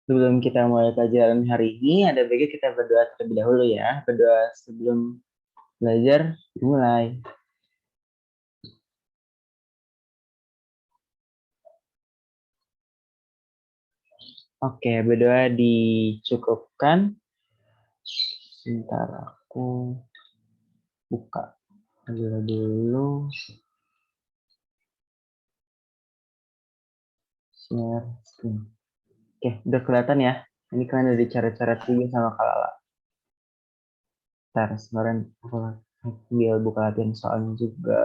Sebelum kita mulai pelajaran hari ini, ada baiknya kita berdoa terlebih dahulu ya. Berdoa sebelum belajar dimulai. Oke, berdoa dicukupkan. Sebentar aku buka dulu. Share screen. Oke, udah kelihatan ya. Ini kalian udah dicoret-coret juga sama Kak Lala. Ntar, sekarang aku ambil buka latihan soalnya juga.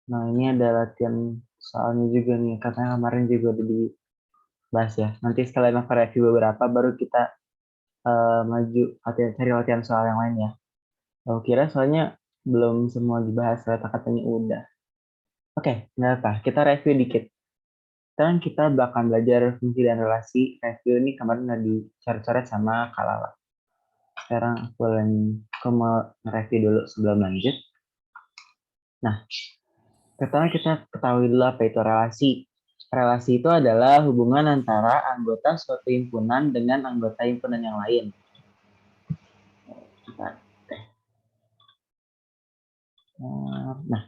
Nah, ini ada latihan soalnya juga nih. Katanya kemarin juga udah dibahas ya. Nanti sekalian aku review beberapa, baru kita maju cari latihan soal yang lain ya. Aku kira soalnya belum semua dibahas, ternyata katanya udah. Oke, nggak apa. Kita review dikit. Sekarang kita bakal belajar fungsi dan relasi. Review ini kemarin udah dicoret-coret sama Kalala. Sekarang aku mau review dulu sebelum lanjut. Nah, pertama kita ketahui dulu apa itu relasi. Relasi itu adalah hubungan antara anggota suatu himpunan dengan anggota himpunan yang lain. Nah,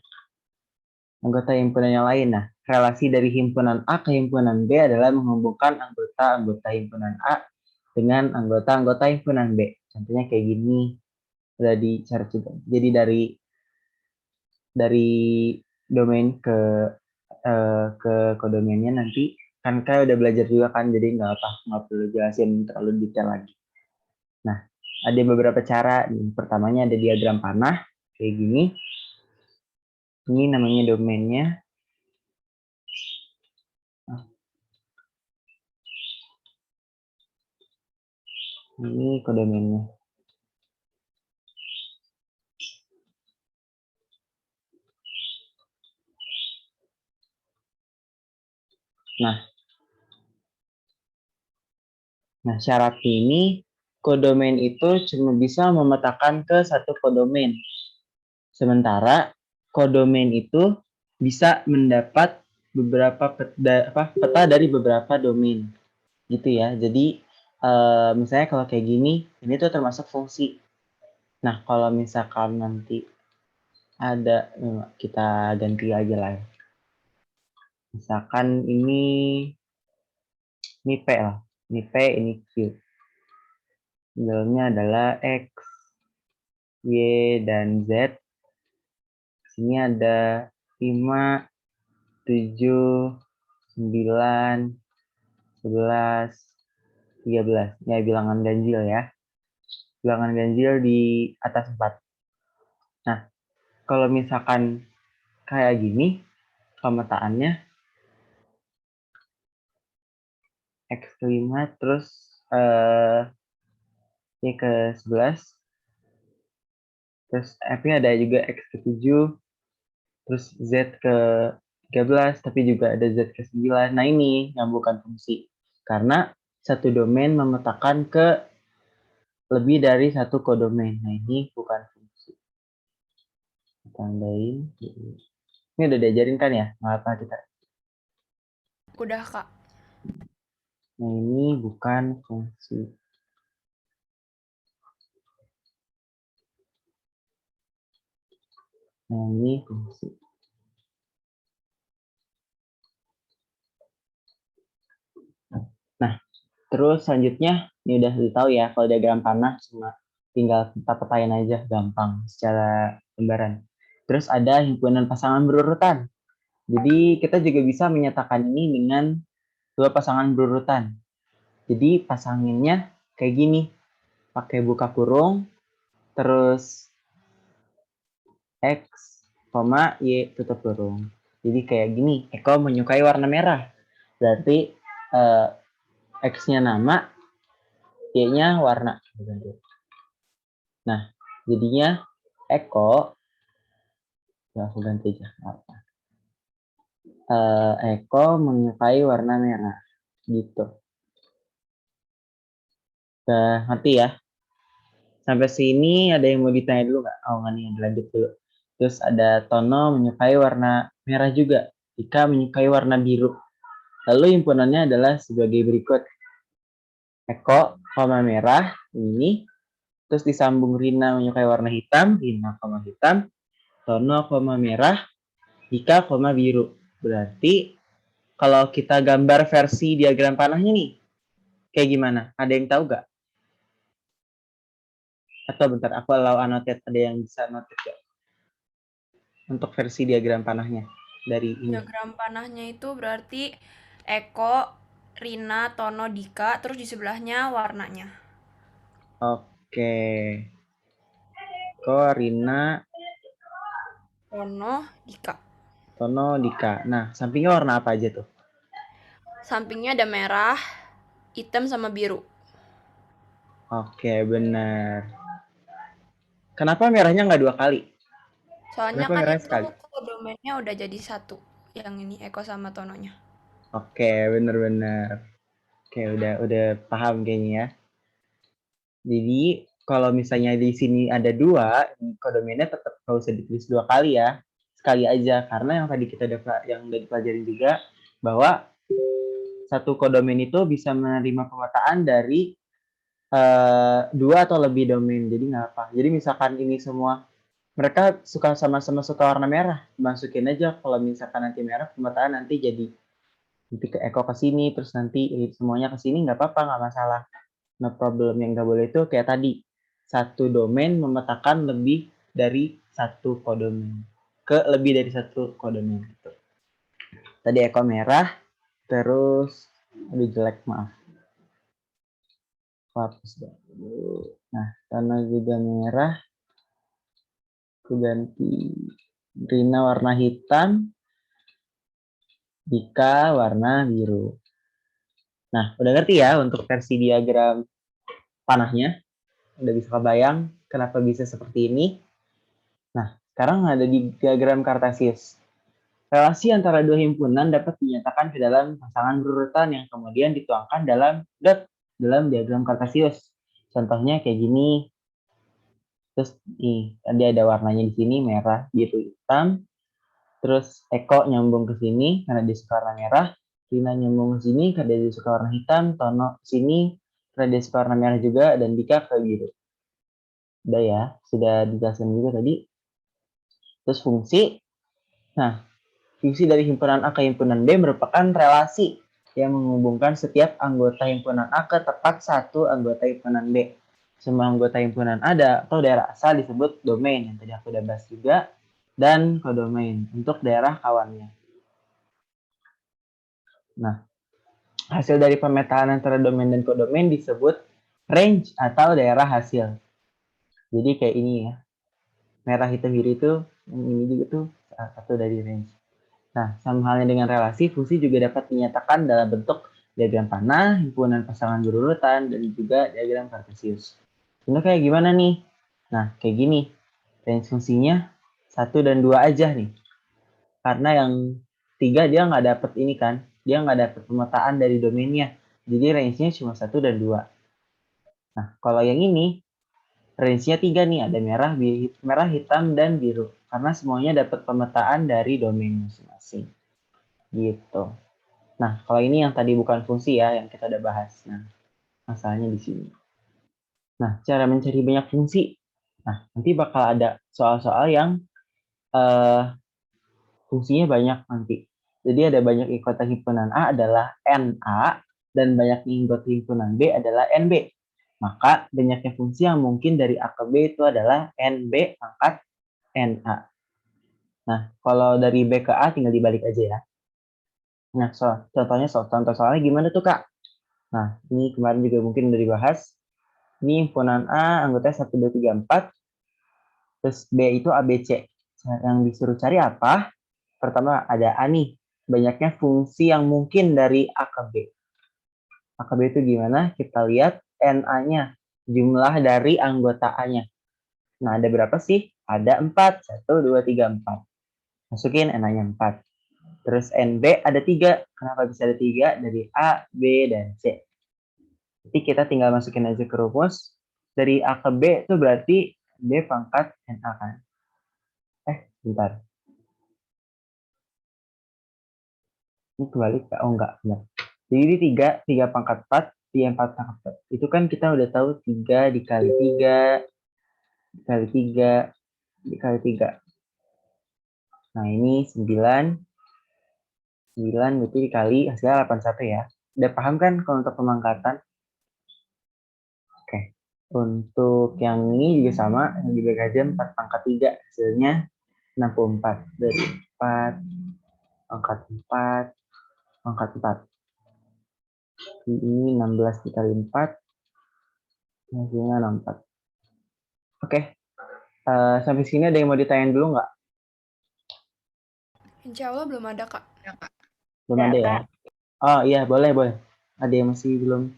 anggota himpunan yang lain. Nah, relasi dari himpunan A ke himpunan B adalah menghubungkan anggota-anggota himpunan A dengan anggota-anggota himpunan B. Contohnya kayak gini, udah dicari juga. Jadi dari domain ke kodomainnya nanti kan kayak udah belajar juga kan, jadi nggak perlu jelasin terlalu detail lagi. Nah, ada beberapa cara. Pertamanya ada diagram panah kayak gini. Ini namanya domainnya. Ini kodomainnya. Nah, syarat ini kodomain itu cuma bisa memetakan ke satu kodomain. Sementara kodomain itu bisa mendapat beberapa peta dari beberapa domain. Gitu ya. Jadi misalnya kalau kayak gini, ini tuh termasuk fungsi. Nah, kalau misalkan nanti ada, kita ganti aja lah. Misalkan ini P lah. Ini P, ini Q. Dalamnya adalah X, Y, dan Z. Sini ada 5, 7, 9, 11, 13. Ini bilangan ganjil ya. Bilangan ganjil di atas 4. Nah, kalau misalkan kayak gini, pemetaannya X ke 5, terus Y ke 11, terus F-nya ada juga X ke 7, terus Z ke 13, tapi juga ada Z ke 9. Nah, ini yang bukan fungsi. Karena satu domain memetakan ke lebih dari satu kodomain. Nah, ini bukan fungsi. Tandain. Ini udah diajarin kan ya? Mengapa kita? Udah, Kak. Nah, ini bukan fungsi. Nah, ini fungsi. Nah, terus selanjutnya, ini udah tahu ya, kalau diagram panah cuma tinggal kita petain aja, gampang secara lembaran. Terus ada himpunan pasangan berurutan. Jadi kita juga bisa menyatakan ini dengan dua pasangan berurutan. Jadi pasanginnya kayak gini, pakai buka kurung, terus X, Y tutup kurung. Jadi kayak gini, Eko menyukai warna merah. Berarti X-nya nama, Y-nya warna. Nah, jadinya Eko, ya aku ganti aja. Eko menyukai warna merah. Gitu. Udah ngerti ya? Sampai sini ada yang mau ditanya dulu nggak? Oh nggak nih, lanjut dulu. Terus ada Tono menyukai warna merah juga jika menyukai warna biru. Lalu himpunannya adalah sebagai berikut. Eko, merah, ini. Terus disambung Rina menyukai warna hitam, Rina, hitam. Tono, merah, Dika, biru. Berarti kalau kita gambar versi diagram panahnya nih, kayak gimana? Ada yang tahu nggak? Atau bentar, aku annotate. Ada yang bisa notate nggak? Untuk versi diagram panahnya dari ini. Diagram panahnya itu berarti Eko, Rina, Tono, Dika, terus di sebelahnya warnanya. Oke. Eko, Rina, Tono, Dika. Tono, Dika. Nah, sampingnya warna apa aja tuh? Sampingnya ada merah, hitam, sama biru. Oke, benar. Kenapa merahnya nggak 2 kali? Soalnya Kenapa kan merahnya itu sekali? domainnya udah jadi satu. Yang ini Eko sama Tononya. Oke, benar-benar. Oke, udah paham kayaknya ya. Jadi kalau misalnya di sini ada 2, kodomennya tetap nggak usah ditulis 2 kali ya. Sekali aja, karena yang tadi kita udah dipelajarin juga bahwa satu kodomen itu bisa menerima pemetaan dari 2 atau lebih domain. Jadi nggak apa. Jadi misalkan ini semua mereka sama-sama suka warna merah, masukin aja. Kalau misalkan nanti merah, pemetaan nanti jadi nanti ke Eko ke sini, terus nanti semuanya ke sini, nggak apa-apa, nggak masalah. Nah, problem yang nggak boleh itu kayak tadi, satu domain memetakan lebih dari satu kodomen. Ke lebih dari satu kodomen. Gitu. Tadi Eko merah, terus, aduh jelek, maaf. Hapus dulu. Nah, karena juga merah, aku ganti Rina warna hitam, Dika warna biru. Nah, udah ngerti ya untuk versi diagram panahnya? Udah bisa kebayang kenapa bisa seperti ini? Nah, sekarang ada di diagram Cartesius. Relasi antara dua himpunan dapat dinyatakan ke dalam pasangan berurutan yang kemudian dituangkan dalam diagram Cartesius. Contohnya kayak gini. Terus nih, tadi ada warnanya di sini merah, biru, hitam. Terus Eko nyambung ke sini karena dia suka warna merah. Rina nyambung ke sini karena dia suka warna hitam. Tono ke sini karena dia suka warna merah juga. Dan Dika ke biru. Udah ya, sudah dijelaskan juga tadi. Terus fungsi. Nah, fungsi dari himpunan A ke himpunan B merupakan relasi yang menghubungkan setiap anggota himpunan A ke tepat satu anggota himpunan B. Semua anggota himpunan A atau daerah asal disebut domain, yang tadi aku udah bahas juga, dan kodomain untuk daerah kawannya. Nah, hasil dari pemetaan antara domain dan kodomain disebut range atau daerah hasil. Jadi kayak ini ya, merah hitam biru itu, ini juga tuh satu dari range. Nah, sama halnya dengan relasi, fungsi juga dapat dinyatakan dalam bentuk diagram panah, himpunan pasangan berurutan, dan juga diagram Cartesius. Contoh kayak gimana nih? Nah, kayak gini. Range fungsinya 1 dan 2 aja nih. Karena yang 3 dia nggak dapat ini kan, dia nggak dapat pemetaan dari domainnya. Jadi range-nya cuma 1 dan 2. Nah, kalau yang ini, range-nya 3 nih, ada merah, hitam, dan biru. Karena semuanya dapat pemetaan dari domain masing-masing. Gitu. Nah, kalau ini yang tadi bukan fungsi ya, yang kita udah bahas. Nah, masalahnya di sini. Nah, cara mencari banyak fungsi. Nah, nanti bakal ada soal-soal yang fungsinya banyak nanti. Jadi ada banyak anggota himpunan A adalah NA, dan banyak anggota himpunan B adalah NB. Maka banyaknya fungsi yang mungkin dari A ke B itu adalah NB pangkat NA. Nah, kalau dari B ke A tinggal dibalik aja ya. Nah, contoh soalnya gimana tuh, Kak? Nah, ini kemarin juga mungkin udah dibahas. Ini himpunan A, anggotanya 1, 2, 3, 4. Terus B itu ABC. Yang disuruh cari apa? Pertama ada A nih. Banyaknya fungsi yang mungkin dari A ke B. A ke B itu gimana? Kita lihat NA-nya. Jumlah dari anggota A-nya. Nah, ada berapa sih? Ada 4. 1, 2, 3, 4. Masukin NA-nya 4. Terus NB ada 3. Kenapa bisa ada 3? Dari A, B, dan C. Jadi kita tinggal masukin aja ke rumus. Dari A ke B itu berarti B pangkat NA kan? Bentar. Ini kebalik, Kak. Oh, enggak. Benar. Jadi ini 3 pangkat 4, 4 pangkat 4. Itu kan kita udah tahu 3 dikali 3, dikali 3, dikali 3. Nah, ini 9 berarti dikali hasilnya 81 ya. Udah paham kan kalau untuk pemangkatan? Oke. Untuk yang ini juga sama, yang dibagi aja 4 pangkat 3, hasilnya 64. Dari 4, pangkat 4, pangkat 4. Ini 16 dikali 4, hasilnya 64. Oke. Sampai sini ada yang mau ditanyain dulu nggak? Insya Allah belum ada, Kak. Belum ada ya? Oh iya, boleh, boleh. Ada yang masih belum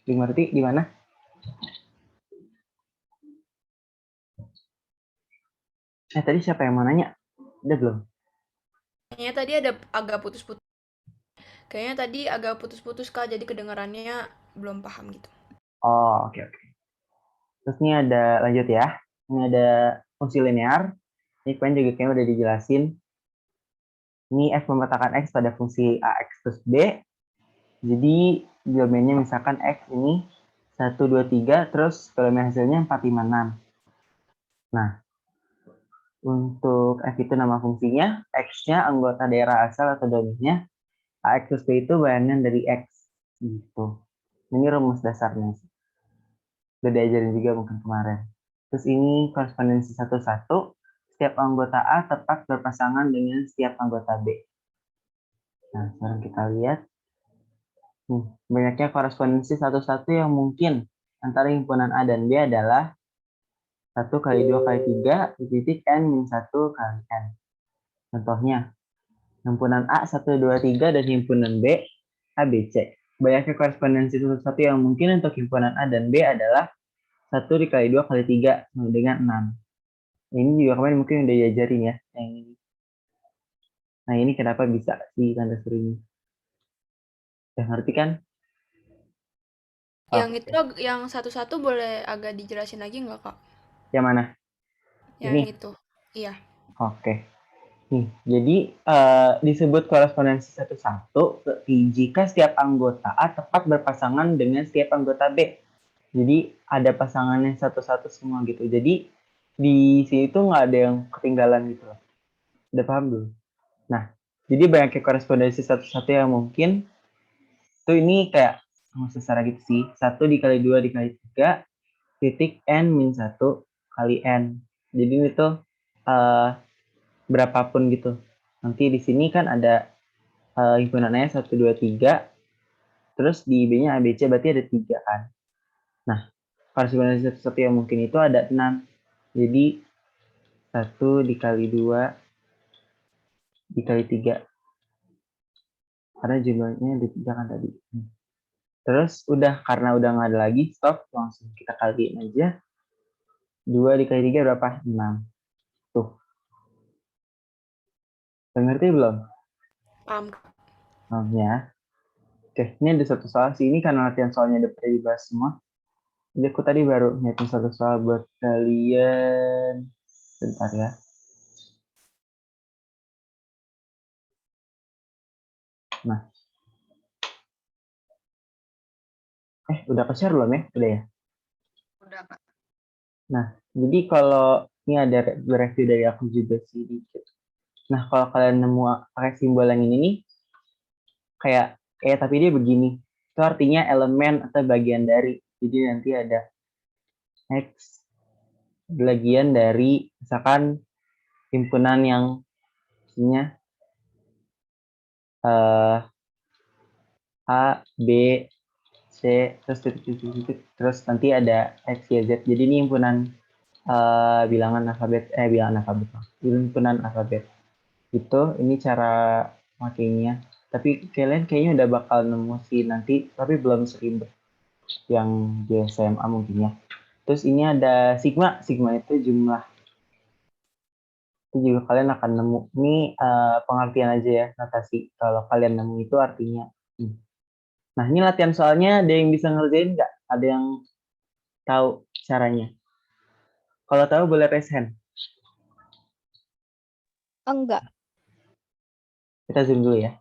dimengerti di mana? Tadi siapa yang mau nanya? Udah belum? Kayaknya tadi ada agak putus-putus. Kayaknya tadi agak putus-putus, Kak, jadi kedengarannya belum paham gitu. Oh, oke, oke. Terus ini ada lanjut ya. Ini ada fungsi linear. Ini kalian juga kayaknya udah dijelasin. Ini F memetakan X pada fungsi AX plus B. Jadi domainnya misalkan X ini 1, 2, 3, terus domain hasilnya 4, 5, 6. Nah, untuk F itu nama fungsinya, X-nya anggota daerah asal atau domainnya, AX plus B itu bayangan dari X. Gitu. Ini rumus dasarnya. Udah diajarin juga mungkin kemarin. Terus ini korespondensi 1-1, setiap anggota A tepat berpasangan dengan setiap anggota B. Nah, sekarang kita lihat. Banyaknya korespondensi 1-1 yang mungkin antara himpunan A dan B adalah 1 kali 2 kali 3 titik N min 1 kali N. Contohnya, himpunan A 1, 2, 3 dan himpunan B A, B, C. Banyaknya korespondensi 1-1 yang mungkin untuk himpunan A dan B adalah 1 dikali 2 kali 3 sama dengan 6. Ini juga kemarin mungkin udah diajarin ya. Yang ini. Nah, ini kenapa bisa si tanda seru ini? Udah ngerti kan? Yang Oke. itu yang satu-satu boleh agak dijelasin lagi nggak, Kak? Yang mana? Yang Ini. itu. Iya. Oke. Nih, jadi disebut korespondensi 1-1 jika setiap anggota A tepat berpasangan dengan setiap anggota B. Jadi ada pasangannya 1-1 semua gitu. Jadi di sini tuh nggak ada yang ketinggalan gitu loh. Udah paham dulu? Nah, jadi banyaknya korespondensi 1-1 yang mungkin tuh ini kayak secara gitu sih. 1 dikali 2 dikali 3 titik N min 1 kali N. Jadi ini tuh berapapun gitu. Nanti di sini kan ada himpunan A 1, 2, 3. Terus di B-nya ABC berarti ada 3 kan. Nah, korespondensi 1-1 yang mungkin itu ada 6. Jadi 1 dikali 2 dikali 3. Karena jumlahnya ada 3 kan tadi. Terus udah, karena udah nggak ada lagi, stop. Langsung kita kaliin aja. 2 dikali 3 berapa? 6. Tuh. Udah ngerti belum? Paham. Ya. Oke, ini ada satu soal sih. Ini karena latihan soalnya udah pernah dibahas semua. Jadi aku tadi baru nyiapin satu soal buat kalian. Bentar ya. Nah, udah ke-share belum ya? Udah ya? Udah, Kak. Nah, jadi kalau ini ada review dari aku juga sih dikit. Nah, kalau kalian nemu pakai simbol yang ini nih, kayak tapi dia begini. Itu artinya elemen atau bagian dari. Jadi nanti ada X bagian dari misalkan himpunan yang isinya A, B, C, terus titik, terus nanti ada X, Y, Z. Jadi ini himpunan bilangan alfabet, himpunan alfabet. Itu ini cara makainya. Tapi kalian kayaknya udah bakal nemu sih nanti, tapi belum seribet yang di SMA mungkin ya. Terus ini ada sigma, sigma itu jumlah. Itu juga kalian akan nemu. Ini pengertian aja ya, notasi. Kalau kalian nemu itu artinya. Nah, ini latihan soalnya ada yang bisa ngerjain nggak? Ada yang tahu caranya? Kalau tahu boleh raise hand. Enggak. Kita zoom dulu ya.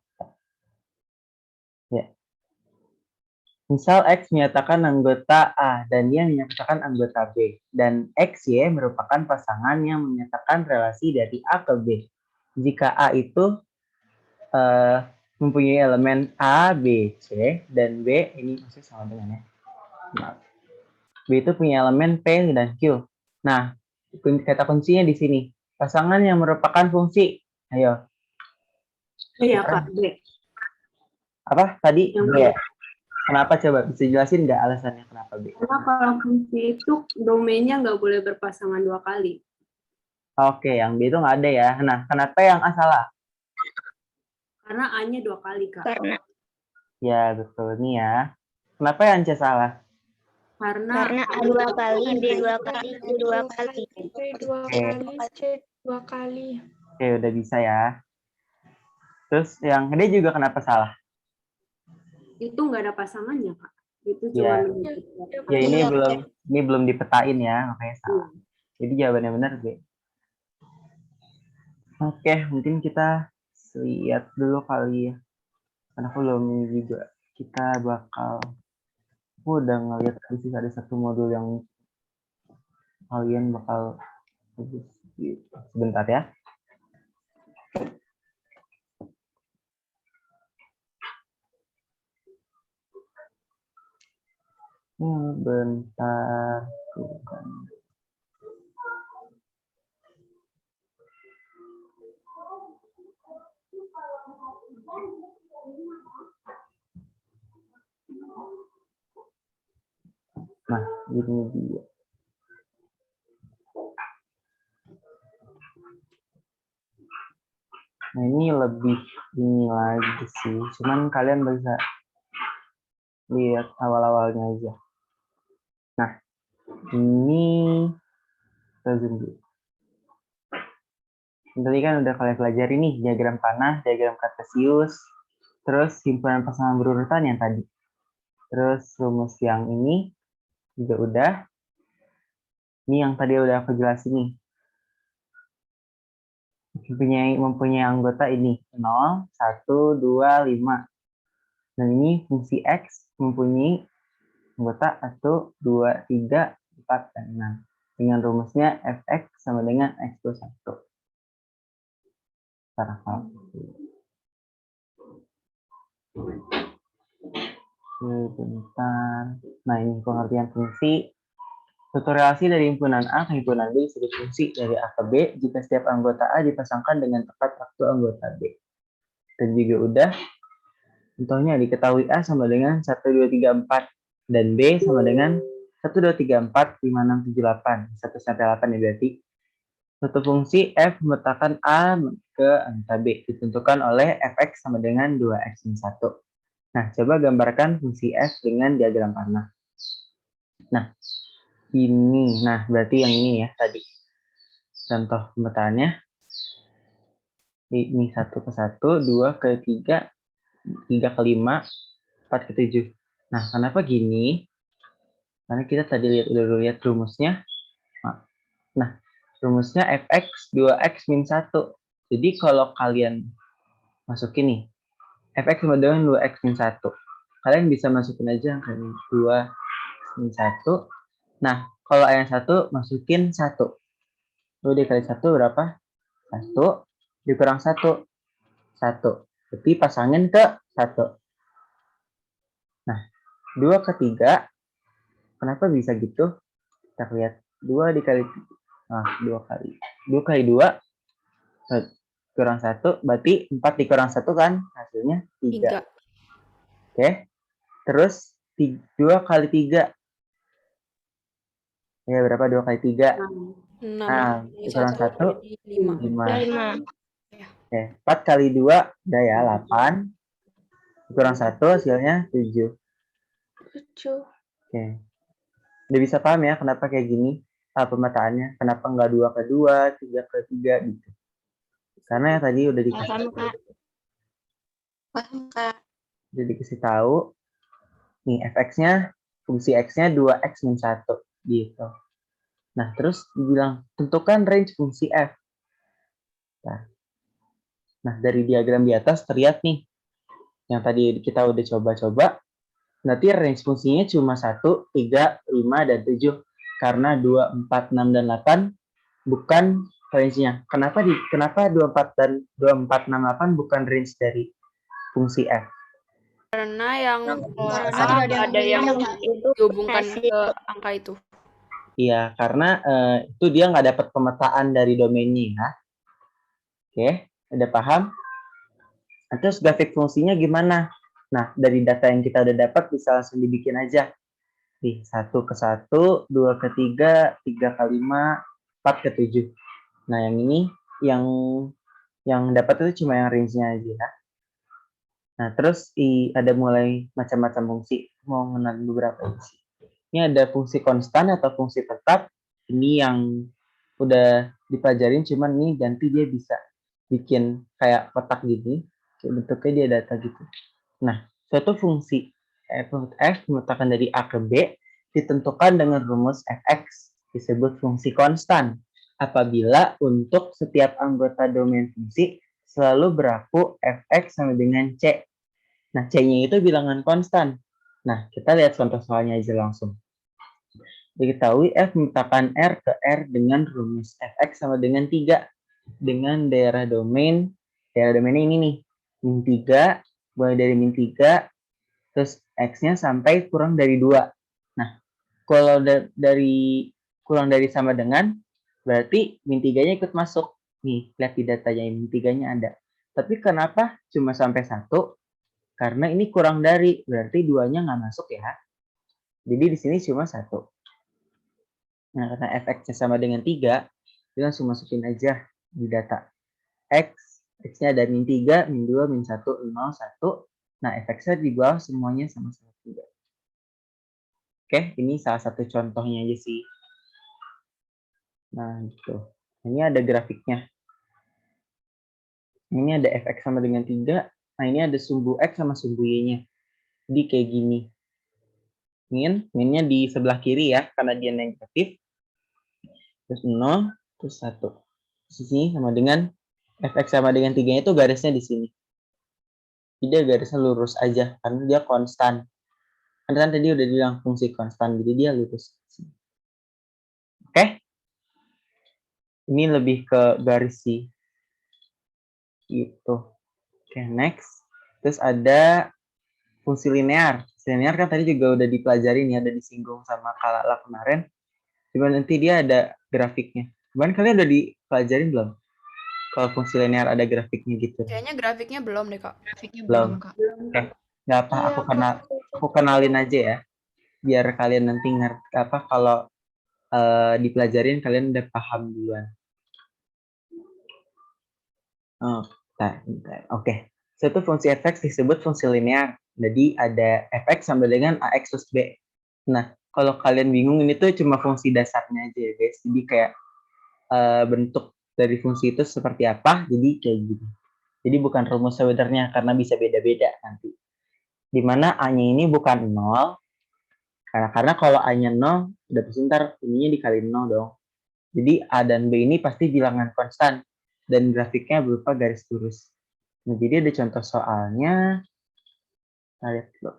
Misal X menyatakan anggota A dan Y menyatakan anggota B. Dan XY merupakan pasangan yang menyatakan relasi dari A ke B. Jika A itu mempunyai elemen A, B, C, dan B, ini maksudnya sama dengan ya. Maaf. B itu punya elemen P dan Q. Nah, kata kuncinya di sini. Pasangan yang merupakan fungsi. Ayo. Iya, Kak. B. Apa tadi? Yang B. Kenapa coba? Bisa jelasin nggak alasannya kenapa B? Karena kalau fungsi itu domainnya nggak boleh berpasangan 2 kali. Oke, yang B itu nggak ada ya. Nah, kenapa yang A salah? Karena A-nya 2 kali, Kak. Karena Ya, betul. Nih ya. Kenapa yang C salah? Karena A 2 kali, B 2 kali, Q 2 kali. B 2 Oke. kali, C 2 kali. Oke, udah bisa ya. Terus yang D juga kenapa salah? itu nggak ada pasangannya, Kak. Itu Iya. cuma Ya ini belum dipetain ya, makanya salah. Jadi jawabannya benar B. Oke, mungkin kita lihat dulu kali ya. Karena aku belum juga. Kita aku udah ngeliat sih ada satu modul yang kalian bakal sebentar ya. Bentar. Bukan. Nah, ini dia. Nah, ini lebih ini lagi sih. Cuman kalian bisa lihat awal-awalnya aja. Nah, ini kita zoom dulu. Tadi kan udah kalian pelajari nih diagram tanah, diagram kartesius, terus himpunan pasangan berurutan yang tadi. Terus rumus yang ini juga udah. Ini yang tadi udah aku jelasin nih. Mempunyai anggota ini 0, 1, 2, 5. Dan ini fungsi X mempunyai anggota 1, 2, 3, 4, dan 6. Dengan rumusnya Fx sama dengan X plus 1. Sebentar. Nah, ini pengertian fungsi. Suatu relasi dari himpunan A ke himpunan B disebut fungsi dari A ke B jika setiap anggota A dipasangkan dengan tepat waktu anggota B. Dan juga udah. Contohnya diketahui A sama dengan 1, 2, 3, 4. Dan B sama dengan 1, 2, 3, 4, 5, 6, 7, 8. 1 sampai 8 ya berarti. Suatu fungsi F meletakkan A ke angka B ditentukan oleh Fx sama dengan 2x min 1. Nah, coba gambarkan fungsi F dengan diagram panah. Nah, ini. Nah, berarti yang ini ya tadi. Contoh pemetaannya. Ini 1 ke 1, 2 ke 3, 3 ke 5, 4 ke 7. Nah, kenapa gini? Karena kita tadi udah lihat rumusnya. Nah, rumusnya Fx 2x min 1. Jadi kalau kalian masukin nih, Fx sama dengan 2x min 1. Kalian bisa masukin aja angka 2 min 1. Nah, kalau yang 1 masukin 1. 2 dikali 1 berapa? 1 dikurang 1. 1. Berarti pasangin ke 1. Nah, 2 ke 3. Kenapa bisa gitu? Kita lihat 2 dikali 2 kali. 2 kali 2 kurang 1, berarti 4 dikurang 1 kan? Hasilnya 3. Oke. Terus 2 kali 3. Ya, berapa 2 kali 3? 6. Nah, dikurang 1, 5. 5. Oke, 4 kali 2, udah ya, 8. Dikurang 1, hasilnya 7. 7. Oke. Udah bisa paham ya kenapa kayak gini pemetaannya? Kenapa nggak 2 ke 2, 3 ke 3 gitu. Karena tadi udah dikasih. Paham, Kak. Udah dikasih tahu. Nih, Fx-nya, fungsi X-nya 2x min 1. Gitu. Nah, terus dibilang, tentukan range fungsi F. Nah, dari diagram di atas terlihat nih. Yang tadi kita udah coba-coba. Berarti range fungsinya cuma 1, 3, 5, dan 7. Karena 2, 4, 6, dan 8 bukan range-nya. Kenapa 2, 4, dan 2, 4, 6, 8 bukan range dari fungsi f? Karena yang Karena nggak ada yang itu dihubungkan hasil ke angka itu. Iya, karena itu dia nggak dapat pemetaan dari domainnya ya. Oke, udah paham? Nah, terus grafik fungsinya gimana? Nah, dari data yang kita udah dapat bisa langsung dibikin aja. Nih, 1 ke 1, 2 ke 3, 3 ke 5, 4 ke 7. Nah, yang ini yang dapat itu cuma yang range-nya aja ya. Nah, terus ada mulai macam-macam fungsi. Mau mengenal beberapa fungsi. Ini ada fungsi konstan atau fungsi tetap. Ini yang udah dipelajarin, cuman nih nanti dia bisa bikin kayak kotak gini. Bentuknya dia data gitu. Nah, suatu fungsi f meletakkan dari A ke B ditentukan dengan rumus fx, disebut fungsi konstan. Apabila untuk setiap anggota domain fungsi selalu berlaku fx sama dengan c. Nah, c-nya itu bilangan konstan. Nah, kita lihat contoh soalnya aja langsung. Diketahui f meletakkan r ke r dengan rumus fx sama dengan 3. Dengan daerah domainnya ini nih, min 3, mulai dari min 3, terus x-nya sampai kurang dari 2. Nah, kalau dari kurang dari sama dengan, berarti min 3-nya ikut masuk. Nih, lihat di datanya, min 3-nya ada. Tapi kenapa cuma sampai 1? Karena ini kurang dari, berarti 2-nya nggak masuk ya. Jadi di sini cuma 1. Nah, karena fx-nya sama dengan 3, kita langsung masukin aja di data. X-nya ada min 3, min 2, min 1, 0, 1. Nah, fx-nya di bawah semuanya sama-sama 3. Oke, ini salah satu contohnya aja sih. Nah, gitu. Ini ada grafiknya. Ini ada fx sama dengan 3. Nah, ini ada sumbu x sama sumbu y-nya. Jadi kayak gini. Minnya di sebelah kiri ya, karena dia negatif. Terus 0, terus 1. Di sini sama dengan fx sama dengan 3 itu garisnya di sini. Jadi garisnya lurus aja, karena dia konstan. Kan tadi udah bilang fungsi konstan, jadi dia lurus. Oke? Ini lebih ke garis sih. Gitu. Oke, next. Terus ada fungsi linear. Fungsi linear kan tadi juga udah dipelajarin ya, udah disinggung sama Kalala kemarin. Cuma nanti dia ada grafiknya. Kemarin kalian udah dipelajarin belum? Kalau fungsi linear ada grafiknya gitu. Kayaknya grafiknya belum deh, Kak. Belum. Oke. Nggak apa, aku kenalin aja ya. Biar kalian nanti ngerti apa kalau dipelajarin kalian udah paham duluan. Oh, bentar. Oke. Suatu fungsi fx disebut fungsi linear. Jadi ada fx sama dengan ax plus b. Nah, kalau kalian bingung ini tuh cuma fungsi dasarnya aja ya guys. Jadi kayak bentuk dari fungsi itu seperti apa. Jadi kayak gini. Jadi bukan rumus sebenarnya karena bisa beda-beda nanti. Dimana a-nya ini bukan 0. Karena kalau a-nya 0, udah pasti ntar ininya dikali 0 dong. Jadi A dan B ini pasti bilangan konstan dan grafiknya berupa garis lurus. Nah, jadi ada contoh soalnya. Kita lihat dulu.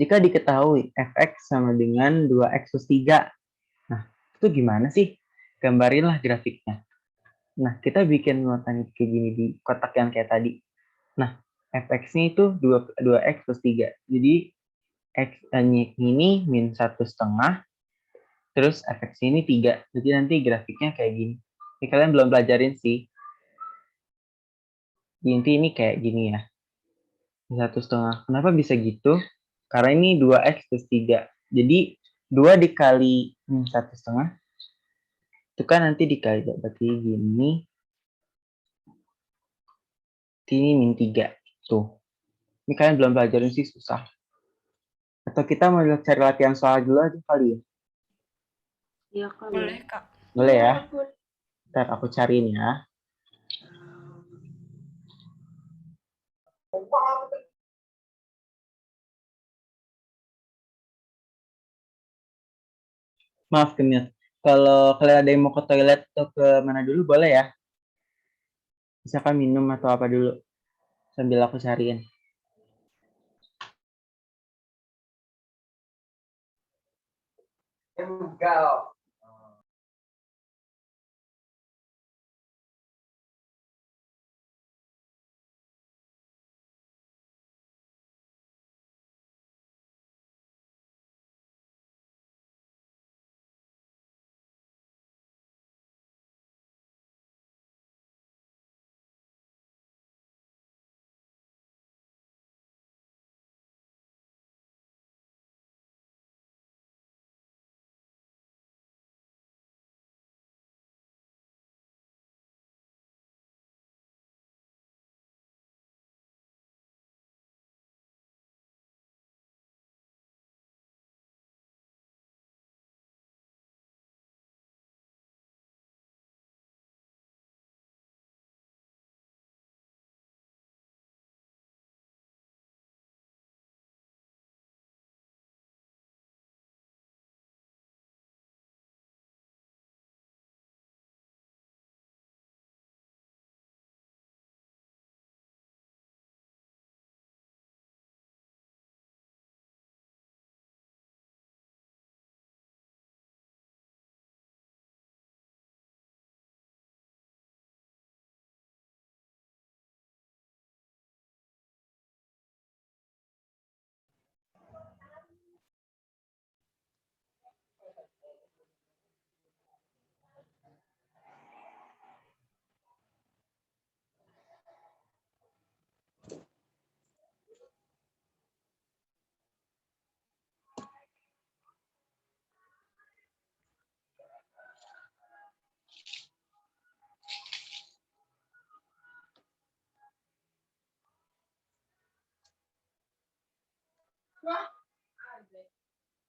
Jika diketahui fx sama dengan 2x plus 3. Nah, itu gimana sih? Gambarinlah grafiknya. Nah, kita bikin muatan kayak gini di kotak yang kayak tadi. Nah, fx-nya itu 2x plus 3. Jadi, x-nya ini min 1,5. Terus fx ini 3. Jadi nanti grafiknya kayak gini. Ini kalian belum pelajarin sih. Inti ini kayak gini ya. 1,5. Kenapa bisa gitu? Karena ini 2x plus 3. Jadi 2 dikali 1,5. Itu kan nanti dikali. Berarti gini. Ini min 3. Tuh. Ini kalian belum pelajarin sih susah. Atau kita mau cari latihan soal dulu aja kali ya? Iya, Kak. Boleh, Kak. Boleh ya? Ntar aku cariin ya. Maaf, Kemil. Kalau kalian ada yang mau ke toilet atau ke mana dulu, boleh ya? Misalkan minum atau apa dulu. Sambil aku cariin.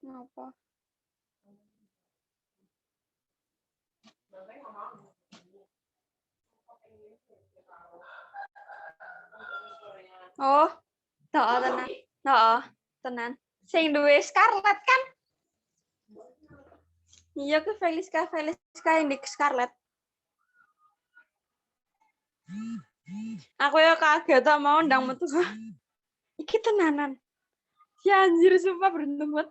Kenapa? Oh, tenan. Heeh, tenan. Sing duwe Scarlett kan? Iya ke Feliska yang di Scarlett. Aku ya kaget tak mau ndang metu. Iki tenanan. Ya anjir sumpah beruntung banget.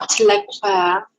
Jelek banget.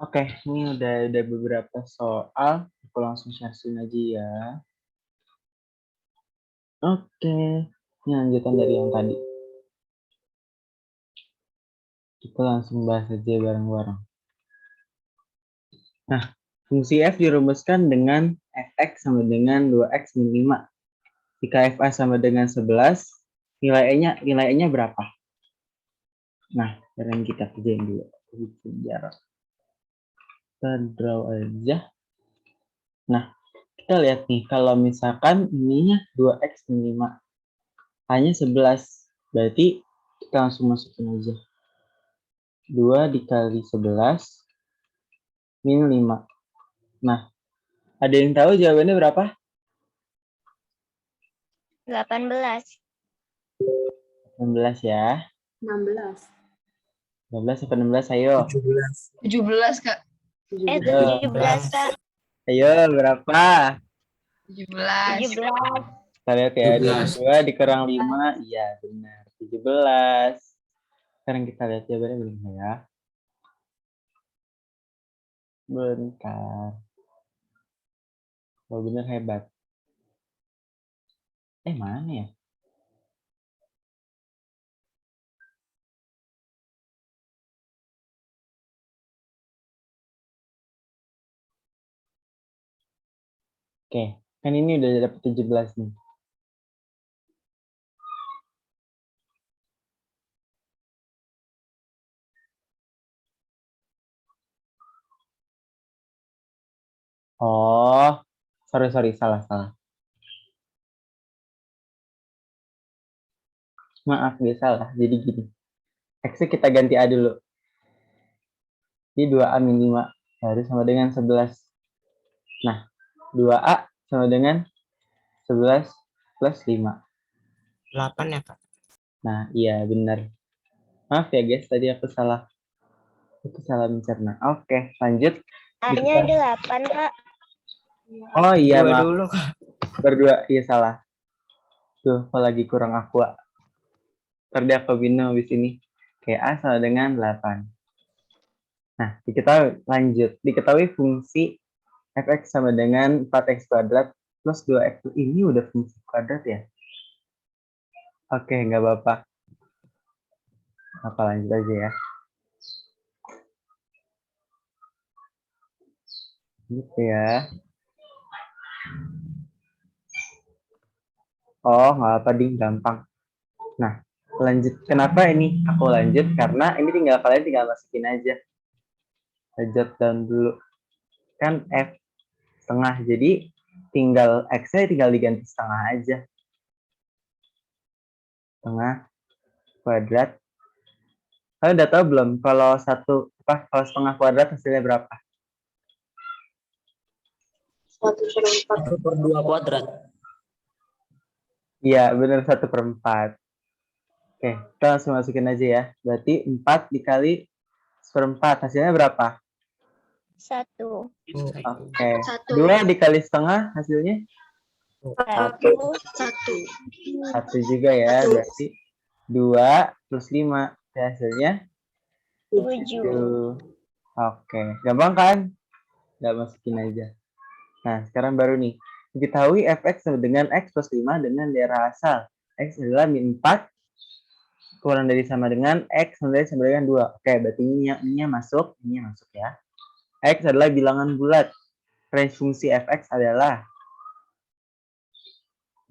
Oke, ini udah beberapa soal. Aku langsung share screen aja ya. Oke, ini lanjutan dari yang tadi. Kita langsung bahas aja bareng-bareng. Nah, fungsi f dirumuskan dengan fx sama dengan 2x min 5. Jika fa sama dengan 11, nilai e-nya berapa? Nah, sekarang kita kerjain dulu. Kita draw aja. Nah, kita lihat nih, kalau misalkan ininya 2x min 5, hanya 11. Berarti kita langsung masukin aja. 2 dikali 11 min 5. Nah, ada yang tahu jawabannya berapa? 18. 16 ya. 16. 12 sampai 16, ayo. 17, Kak. 17, Kak. Ayo, berapa? 17. 17. Kita lihat ya, 17. 2 dikurang 5, iya benar, 17. Sekarang kita lihat jawabannya belum ya. Bentar. Oh, bener hebat. Mana ya? Oke, kan ini udah dapet 17 nih. Oh, sorry, salah. Maaf, dia salah. Jadi gini, X-nya kita ganti A dulu. Jadi 2A min 5 harus sama dengan 11. Nah, 2A sama dengan 11 plus 5. 8 ya, Kak? Nah, iya benar. Maaf ya guys, tadi aku salah. Aku salah mencerna. Oke, lanjut. A-nya 8, Kak. Oh iya, Dua maaf. dulu, Kak. Berdua, iya salah. Tuh, aku lagi kurang aqua. Tadi aku bingung di sini. Kayak A sama dengan 8. Nah, diketahui fungsi fx sama dengan 4x kuadrat plus 2x. Ini udah fungsi kuadrat ya? Oke, nggak apa-apa. Apa lanjut aja ya. Gitu ya. Oh, nggak apa ding, gampang. Nah, lanjut. Kenapa ini aku lanjut? Karena ini kalian tinggal masukin aja. Jot down dulu. Kan F setengah, jadi tinggal X-nya tinggal diganti setengah aja. Setengah kuadrat. Kalian udah tahu belum kalau kalau setengah kuadrat hasilnya berapa? 1/2 kuadrat. Iya, benar 1/4. Oke, kita langsung masukin aja ya. Berarti 4 dikali 1/4 hasilnya berapa? 1. Oke. 2 dikali setengah hasilnya 1. 1 juga ya. Berarti 2 plus 5 hasilnya 7. Oke, gampang kan? Nggak masukin aja. Nah, sekarang baru nih. Diketahui fx sama dengan x plus 5 dengan daerah asal. X adalah min 4 kurang dari sama dengan x sama dengan 2. Oke, berarti ini masuk ya. X adalah bilangan bulat. Range fungsi fx adalah.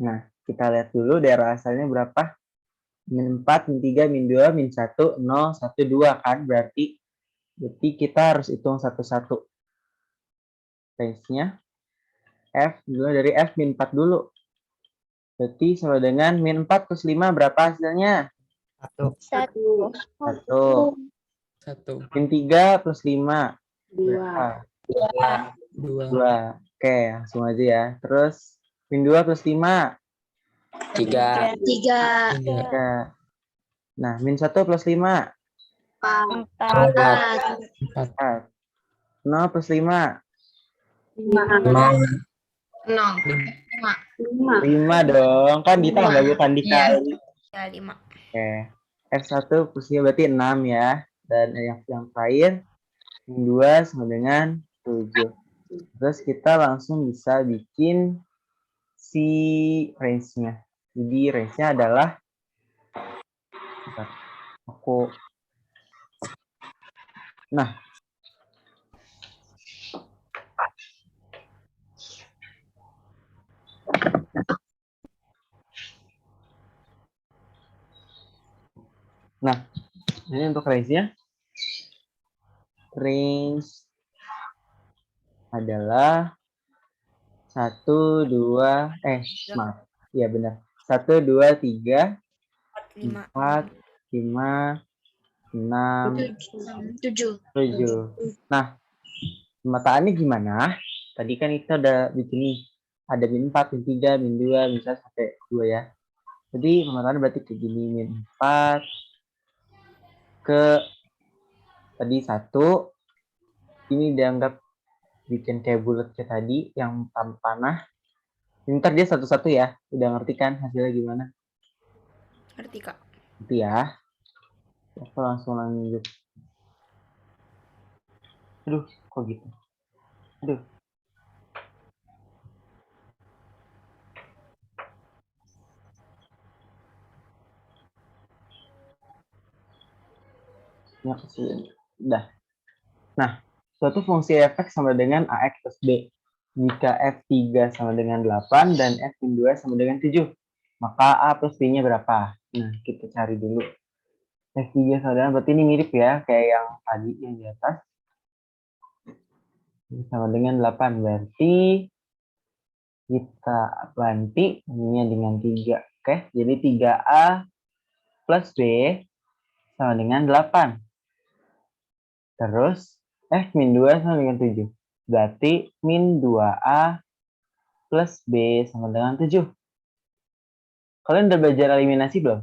Nah, kita lihat dulu daerah asalnya berapa. Min 4, min 3, min 2, min 1, 0, 1, 2 kan. Berarti kita harus hitung satu-satu. Range-nya F dulu dari F min 4 dulu. Berarti sama dengan min 4 plus 5 berapa hasilnya? 1. 1. Min 3 plus 5 2. berapa? 2. 2. Oke, langsung aja ya. Terus min 2 plus 5 3. 3. Nah, min 1 plus 5 4. 4. 0 plus 5 0. 5 dong. Kan ditambah bukan dikali. Ya, 5. Oke. F1 plus 3 berarti 6 ya. Dan yang terakhir Min 2 sama dengan 7. Terus kita langsung bisa bikin si range-nya. Jadi range-nya adalah bentar, nah, ini untuk range-nya. Range adalah 1, 2, maaf. Iya benar. 1, 2, 3, 4, 5. 4, 5, 6, 7. 7. Nah, pemetaannya gimana? Tadi kan kita udah bikin nih. Ada min 4, min 3, min 2, min 1 sampai 2 ya. Jadi pemetaannya berarti kayak gini. Min 4 ke tadi 1. Ini dianggap bikin kayak bulat kayak tadi yang tanpa panah. Ntar dia satu-satu ya. Udah ngerti kan hasilnya gimana? Ngerti, Kak. Gitu ya. Aku langsung lanjut. Aduh, kok gitu? Aduh. Ini kecil. Udah. Nah, suatu fungsi f(x) sama dengan ax plus b. Jika f3 sama dengan 8 dan f(2) sama dengan 7, maka a plus b-nya berapa? Nah, kita cari dulu. F3 sama dengan, berarti ini mirip ya, kayak yang tadi yang di atas. Ini sama dengan 8, berarti kita ganti ininya dengan 3. Oke, jadi 3a plus b sama dengan 8. Terus f-2 sama dengan 7. Berarti min 2a plus b sama dengan 7. Kalian udah belajar eliminasi belum?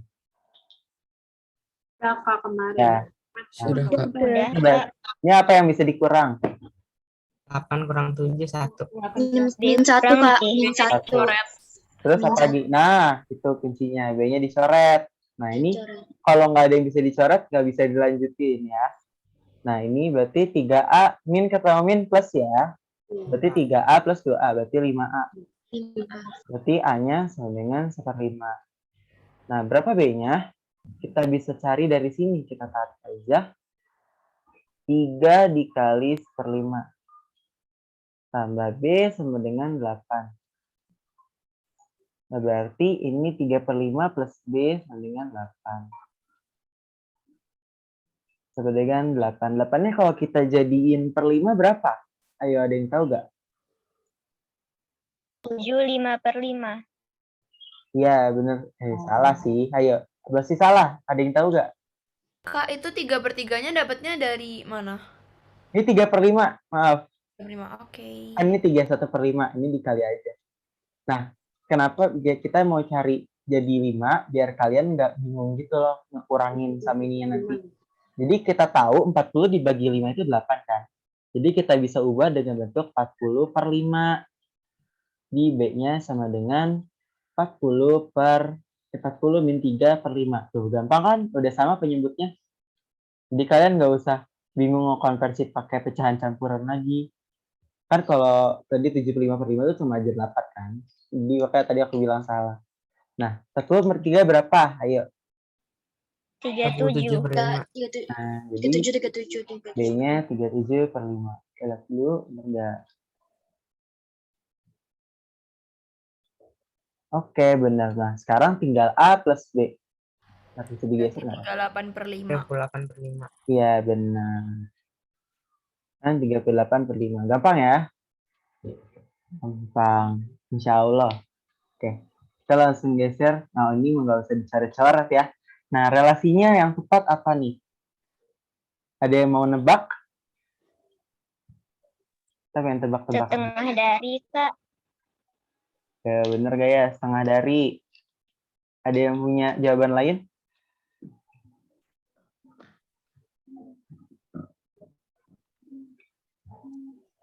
Udah, Kak, kemarin. Ya. Sudah, Kak. Udah. Ini apa yang bisa dikurang? 8 kurang 7, 1. Min 1, Kak. Min 1. Coret. Terus apa lagi? Nah, itu kuncinya. B-nya dicoret. Nah, ini kalau nggak ada yang bisa dicoret, nggak bisa dilanjutin ya. Nah, ini berarti 3A min ketemu min plus ya. Berarti 3A plus 2A, berarti 5A. Berarti A-nya sama dengan 1/5. Nah, berapa B-nya? Kita bisa cari dari sini. Kita tarik aja. 3 dikali 1/5. Tambah B sama dengan 8. Nah, berarti ini 3/5 plus B sama dengan 8. Sama dengan 8. 8-nya kalau kita jadiin per 5 berapa? Ayo, ada yang tahu nggak? 7, 5/5. Iya, bener. Salah sih. Ayo, berarti salah. Ada yang tahu nggak? Kak, itu 3/3-nya dapatnya dari mana? Ini 3/5. Maaf. 5, oke. Ini 31/5. Ini dikali aja. Nah, kenapa kita mau cari jadi 5 biar kalian nggak bingung gitu loh ngekurangin sama ininya nanti. Jadi kita tahu 40 dibagi 5 itu 8 kan. Jadi kita bisa ubah dengan bentuk 40/5. Di B-nya sama dengan 40 min 3/5. Tuh, gampang kan? Udah sama penyebutnya. Jadi kalian nggak usah bingung mau konversi pakai pecahan campuran lagi. Kan kalau tadi 75/5 itu cuma aja 8 kan. Jadi makanya tadi aku bilang salah. Nah, 40/3 berapa? Ayo. 37. 7/5. Nah, jadi B-nya 37/5. Kita lihat dulu, benar. Oke, benar. Nah, sekarang tinggal A plus B. Nah, bisa digeser nggak? 38/5. 38/5. Iya, benar. Kan 38/5. Gampang ya? Gampang. Insya Allah. Oke. Kita langsung geser. Nah, ini nggak usah dicoret-coret ya. Nah, relasinya yang tepat apa nih? Ada yang mau nebak? Kita pengen tebak-tebak. Setengah dari, Kak. Ya, bener gak ya? Setengah dari. Ada yang punya jawaban lain?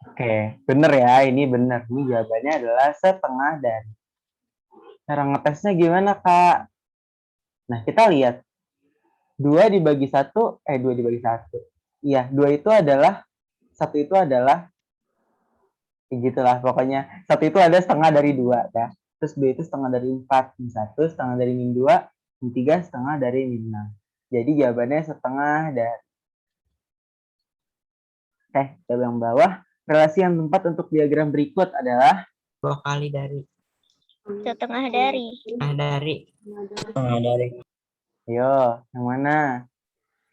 Oke, bener ya. Ini bener. Ini jawabannya adalah setengah dari. Cara ngetesnya gimana, Kak? Nah, kita lihat. 2 dibagi 1. 2 dibagi 1. Iya, 2 itu adalah satu itu adalah gitulah pokoknya. Satu itu ada setengah dari 2 ya. Terus B itu setengah dari 4, min 1 setengah dari min 2, min 3 setengah dari min 6. Jadi jawabannya setengah dari. Oke, kita yang bawah. Relasi yang tepat untuk diagram berikut adalah 2 kali dari. Setengah dari. Nah, dari. setengah dari. Ayo, yang mana?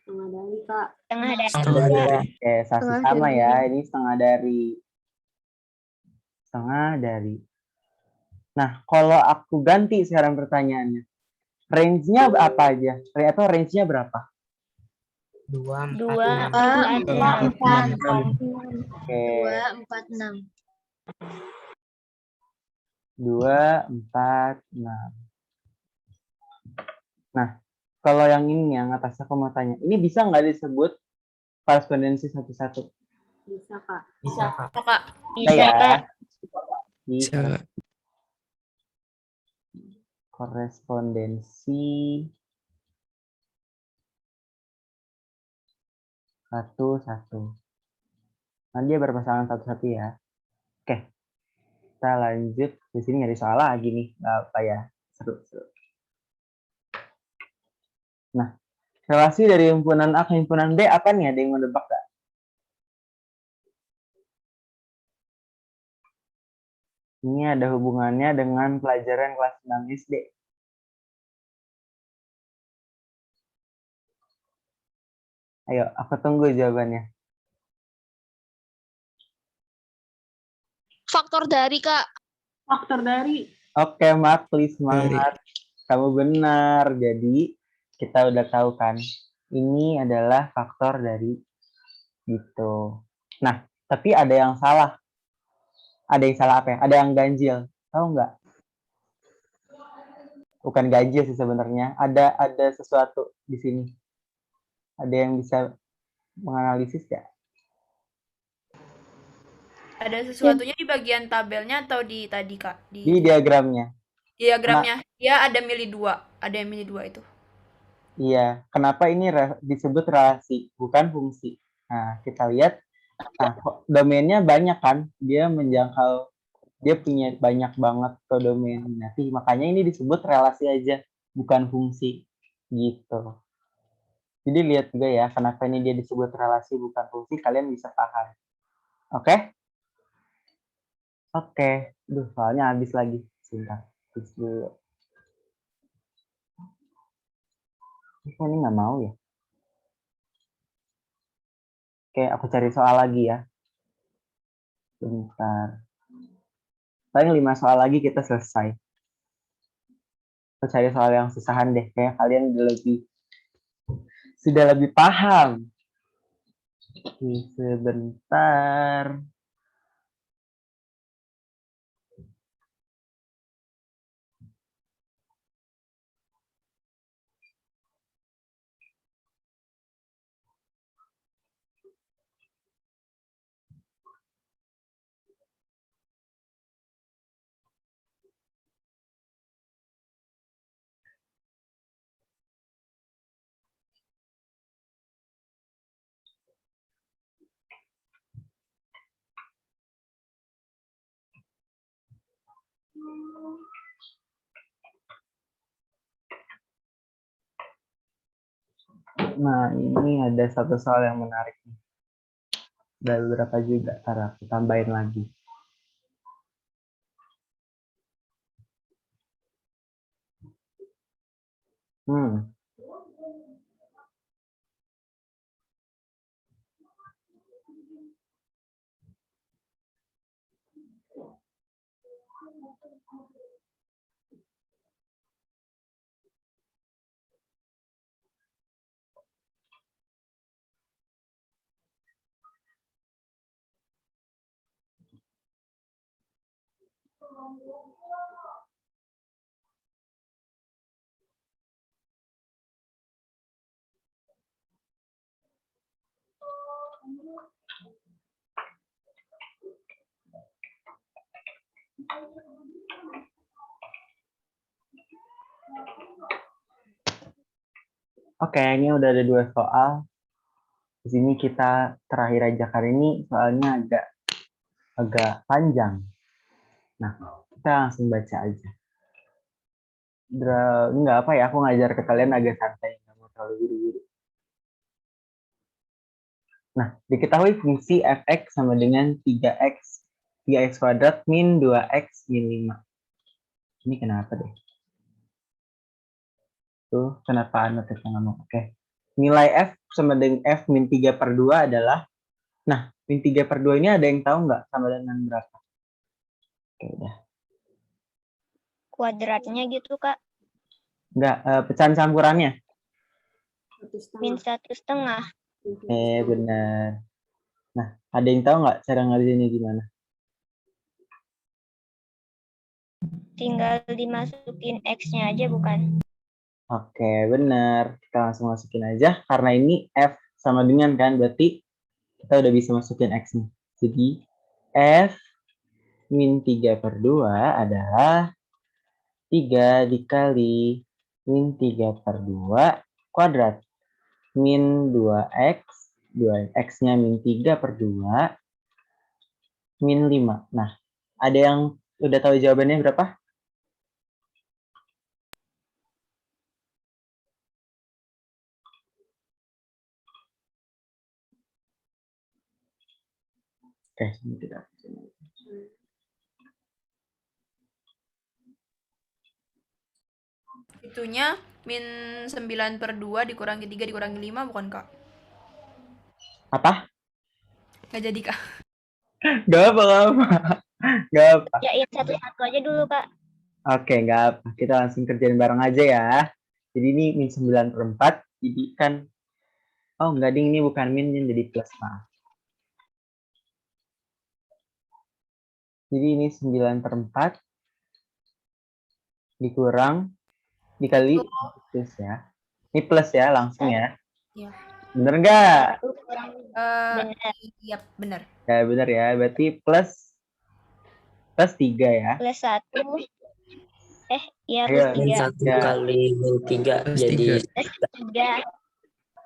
Setengah dari, Kak. Setengah dari. Setengah dari. Oke, sasi Setengah sama dari. ya. Ini setengah dari. Setengah dari. Nah, kalau aku ganti sekarang pertanyaannya. Range-nya apa aja? Atau range-nya berapa? 2, 4, 2, 6. 4, 6. Oke. 4, 6. 2, 4, 6. Nah, kalau yang ini yang atas aku mau tanya. Ini bisa nggak disebut korespondensi satu-satu? Bisa, Kak. Bisa, Kak. Kak, Bisa, ya. Kak. Di Bisa, Kak. korespondensi satu-satu. Nah, dia berpasangan satu-satu ya. Oke, kita lanjut. Di sini nggak ada soal lagi nih. Nggak apa ya. Seru. Nah, relasi dari himpunan A ke himpunan B apa nih? Ada yang mau nebak nggak? Ini ada hubungannya dengan pelajaran kelas 6 SD. Ayo, aku tunggu jawabannya. Faktor dari, Kak. Faktor dari. Oke, Makli, semangat. Kamu benar. Jadi, kita udah tahu kan, ini adalah faktor dari gitu. Nah, tapi ada yang salah. Ada yang salah apa ya? Ada yang ganjil. Tahu nggak? Bukan ganjil sih sebenarnya. Ada sesuatu di sini. Ada yang bisa menganalisis nggak? ada sesuatunya di bagian tabelnya atau di tadi, Kak? Di diagramnya. diagramnya. Dia ada milih 2. Ada yang milih 2 itu. Iya, kenapa ini disebut relasi, bukan fungsi? Nah, kita lihat, nah, domainnya banyak kan, dia menjangkau, dia punya banyak banget ke domain. Nanti makanya ini disebut relasi aja, bukan fungsi, gitu. Jadi lihat juga ya, kenapa ini dia disebut relasi bukan fungsi, kalian bisa paham. Oke? Oke. Duh, soalnya habis lagi. Sebentar, habis dulu. Kok ini nggak mau ya? Oke, aku cari soal lagi ya. Bentar. Paling 5 soal lagi kita selesai. Aku cari soal yang susahan deh. Kayak kalian sudah lebih paham. Oke, sebentar. Nah, ini ada satu soal yang menarik. Ada beberapa juga. Ntar aku tambahin lagi. Hmm. Oke, ini udah ada 2 soal. Di sini kita terakhir aja karena ini soalnya agak panjang. Nah, kita langsung baca aja. Enggak apa ya, aku ngajar ke kalian agak santai, nggak mau terlalu buru-buru. Nah, diketahui fungsi fx sama dengan 3x kuadrat min 2x min 5. Ini kenapa deh? Tuh, kenapa anotasinya nggak mau? Oke. Nilai f sama dengan f min 3 per 2 adalah, nah, min 3 per 2 ini ada yang tahu nggak sama dengan berapa? Oke, udah. Kuadratnya gitu, Kak. Enggak, pecahan campurannya. 1,5. Min 1,5. Benar. Nah, ada yang tahu nggak cara ngerjainnya gimana? Tinggal dimasukin X-nya aja, bukan? Oke, benar. Kita langsung masukin aja. Karena ini F sama dengan kan, berarti kita udah bisa masukin X nih. Jadi, F min 3 per 2 adalah 3 dikali min 3 per 2 kuadrat. Min 2X, 2X-nya min 3 per 2, min 5. Nah, ada yang udah tahu jawabannya berapa? Oke, ini tidak. Itunya min 9 per 2 dikurangi 3 dikurangi 5 bukan, Kak? Apa? Nggak jadi, Kak. Gak apa, gak apa. Gak apa. Yain satu-satu aja dulu, Kak. Oke, nggak apa. Kita langsung kerjain bareng aja ya. Jadi ini min 9 per 4. Jadi kan, oh enggak ding, ini bukan min, ini jadi plus, maaf. Jadi ini 9 per 4 dikurang, dikali plus ya. Ini plus ya, langsung ya. Iya. Bener nggak? Benar. Iya, benar. Ya, bener ya. Berarti plus 3 ya. Plus 1. Iya, Ayo, plus Min 3. 1 Ya. kali min 3 jadi Plus 3.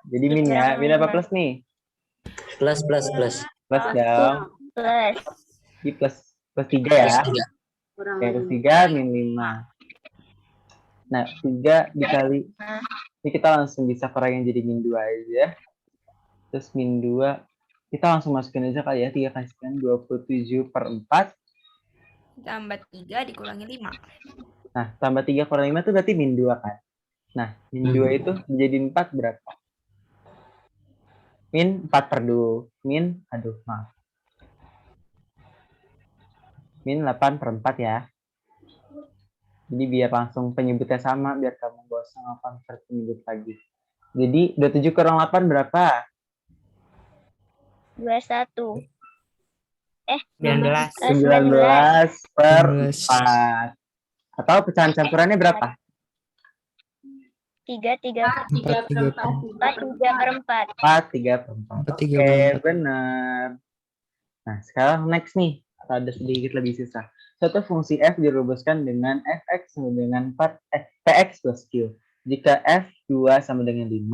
Jadi min ya. Min apa plus nih? plus. Plus Oh, dong. Plus. Di plus 3 ya. Plus 3. Kurang Oke, plus 5. 3 min 5. Nah, 3 dikali. Ini kita langsung bisa kurangin jadi min 2 aja. Terus min 2. Kita langsung masukin aja kali ya. 3 kali sekian 27 per 4. Tambah 3 dikurangi 5. Nah, tambah 3 kurang 5 itu berarti min 2 kan. Nah, min 2 itu menjadi 4 berapa? Min 4 per 2. Maaf. Min 8 per 4 ya. Jadi biar langsung penyebutnya sama, biar kamu gak usah nge-convert penyebut lagi. Jadi 27 kurang 8 berapa? 21. 19. 19 per 19. 4. Atau pecahan campurannya berapa? 3 per 3 per 4. 3 per 4. 4, 3 per 4. 3 Oke, benar. Nah, sekarang next nih. Ada sedikit lebih susah. Suatu fungsi f dirumuskan dengan fx sama dengan px plus q. Jika f2 sama dengan 5,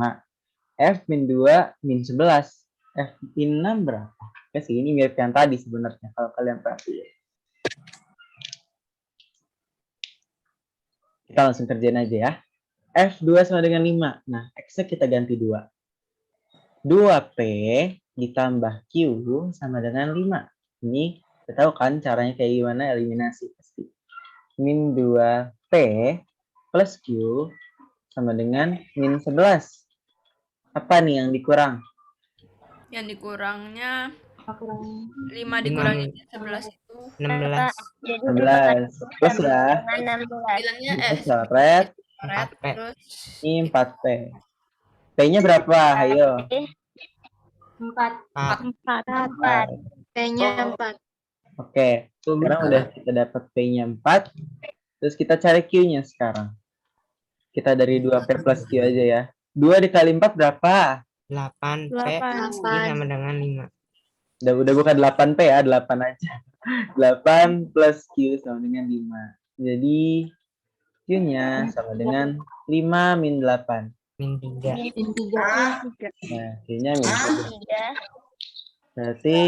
f min 2 min 11, f min 6 berapa? Ya sih, ini mirip yang tadi sebenarnya kalau kalian perhatiin. Kita langsung kerjain aja ya. F2 sama dengan 5. Nah, X-nya kita ganti 2. 2P ditambah Q sama dengan 5. Ini kita tahu kan caranya kayak gimana eliminasi pasti. Min 2P plus Q sama dengan min 11. Apa nih yang dikurang? Yang dikurangnya 5 5 dikurangi 11 itu 16. Jadi 11. Plus ya. dengan 16. bilangnya Coret. coret 4P. terus Ini 4P. P-nya berapa? Ayo. 4. 4. P-nya 4. Oke. Sekarang udah kita dapat P-nya 4. Terus kita cari Q-nya sekarang. Kita dari 2P plus Q aja ya. 2 dikali 4 berapa? 8P 8. sama dengan 5. Udah bukan 8P ya, 8 aja. 8 plus Q sama dengan 5. Jadi Q-nya sama dengan 5 min 8. min 3. Min 3. Nah, Q-nya min 3. 3. Berarti,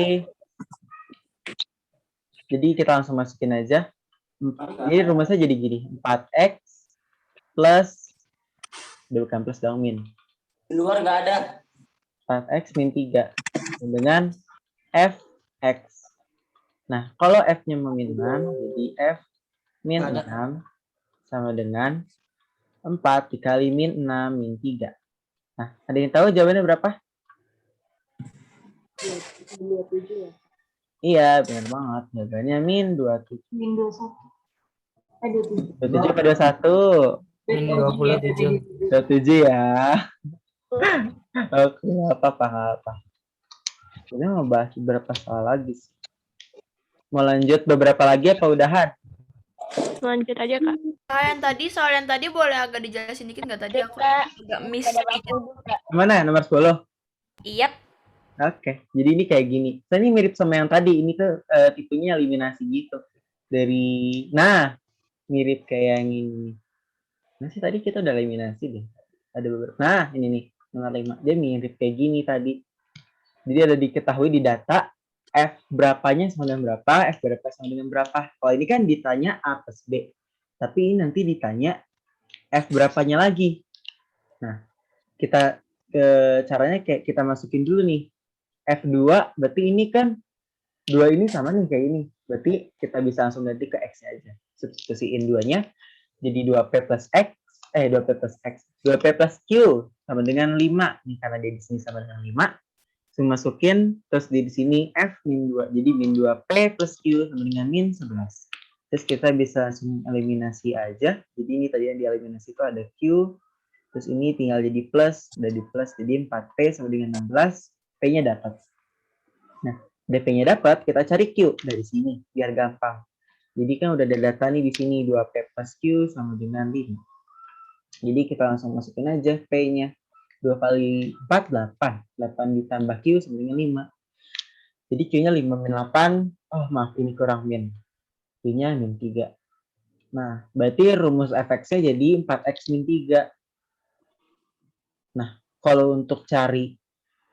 jadi kita langsung masukin aja. Jadi rumusnya jadi gini. 4X plus, bukan plus dong, min. Di luar nggak ada. 4X min 3. Dengan Fx. Nah, kalau F-nya min 6, jadi F min 6 sama dengan 4 dikali min 6 min 3. Nah, ada yang tahu jawabannya berapa? 27 ya. Iya, benar banget. Jawabannya min 27. Min 21. 27. 27 apa 21? Min 27. 27 ya. Oke, apa. Ini mau bahas beberapa soal lagi sih. Mau lanjut beberapa lagi apa udahan? Lanjut aja, Kak. Soal yang tadi boleh agak dijelasin dikit nggak tadi? Aku Kak, agak miss ada sedikit. waktu juga. Mana? Nomor 10? Iya. Oke, jadi ini kayak gini. Saya ini mirip sama yang tadi. Ini tuh tipenya eliminasi gitu. Mirip kayak yang ini. Nah sih tadi kita udah eliminasi deh. Ada beberapa. Nah ini nih nomor 5. Dia mirip kayak gini tadi. Jadi ada diketahui di data F berapanya sama dengan berapa, F berapa sama dengan berapa. Kalau ini kan ditanya A plus B. Tapi ini nanti ditanya F berapanya lagi. Nah, kita caranya kayak kita masukin dulu nih. F2 berarti ini kan 2 ini sama nih kayak ini. Berarti kita bisa langsung ganti ke X aja. Substitusiin 2-nya jadi 2P plus X, 2P plus X, 2P plus Q sama dengan 5. Nih karena dia di sini sama dengan 5. Masukin terus di sini F min 2. Jadi min 2P plus Q sama dengan min 11. Terus kita bisa langsung eliminasi aja. Jadi ini tadi yang dieliminasi itu ada Q. Terus ini tinggal jadi plus, udah di plus jadi 4P sama dengan 16. P-nya dapat. Nah, DP-nya dapat, kita cari Q dari sini biar gampang. Jadi kan udah ada data nih di sini 2P plus Q sama dengan 5. Jadi kita langsung masukin aja P-nya. 2 kali 4, 8. 8 ditambah Q sama dengan 5. Jadi Q-nya 5 min 8. Oh, maaf, ini kurang min. Q-nya min 3. Nah, berarti rumus Fx-nya jadi 4X min 3. Nah, kalau untuk cari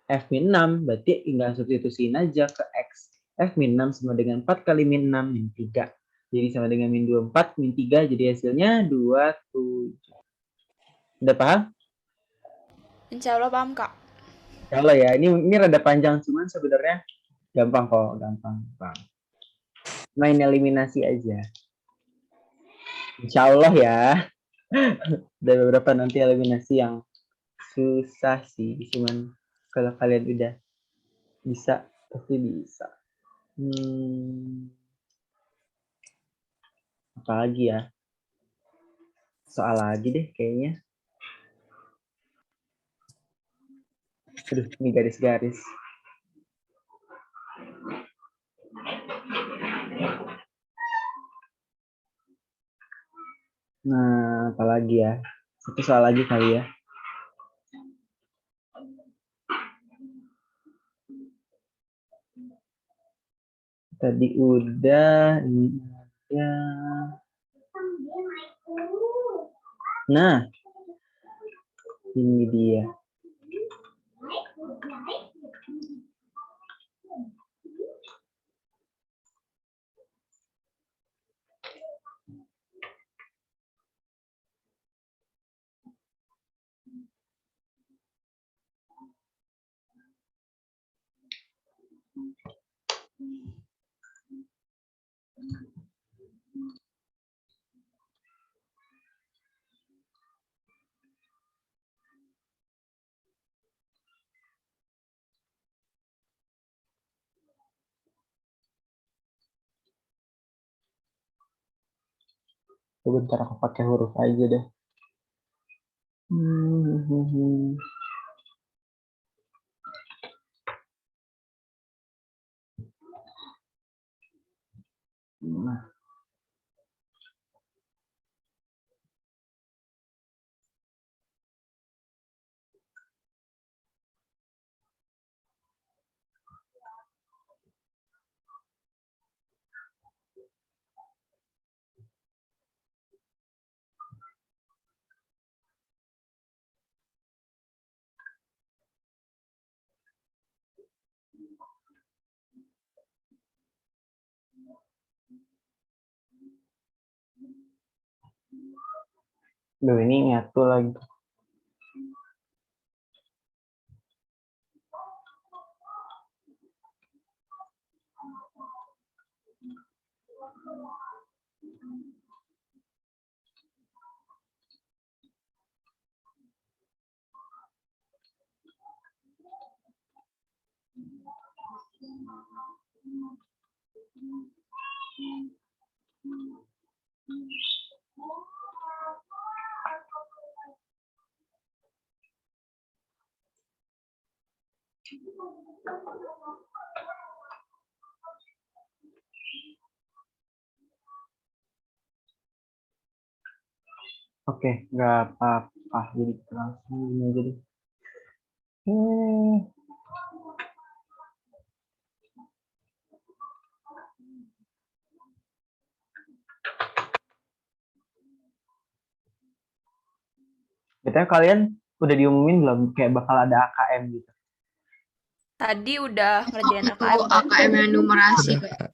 F min 6, berarti tinggal substitusiin aja ke X. F min 6 sama dengan 4 kali min 6 min 3. Jadi sama dengan min 24 min 3, jadi hasilnya 27. Udah paham? Insya Allah paham, Kak. Kalau ya, ini rada panjang, cuman sebenarnya gampang kok, gampang. Main eliminasi aja. Insya Allah ya. Ada beberapa nanti eliminasi yang susah sih, cuman kalau kalian udah bisa, pasti bisa. Apa lagi ya? Soal lagi deh kayaknya. Aduh, ini garis-garis. Nah, apalagi ya? Satu soal lagi kali ya. Tadi udah, ini ada. Nah, ini dia. Bentar aku pakai huruf aja deh. Nah. Duh, ini nyatu lagi. Oke, nggak apa-apa. Jadi kita langsung ini aja deh. Betulnya kalian udah diumumin belum kayak bakal ada AKM gitu? Tadi udah ngerjain Itu AKM. AKM yang numerasi, Kak.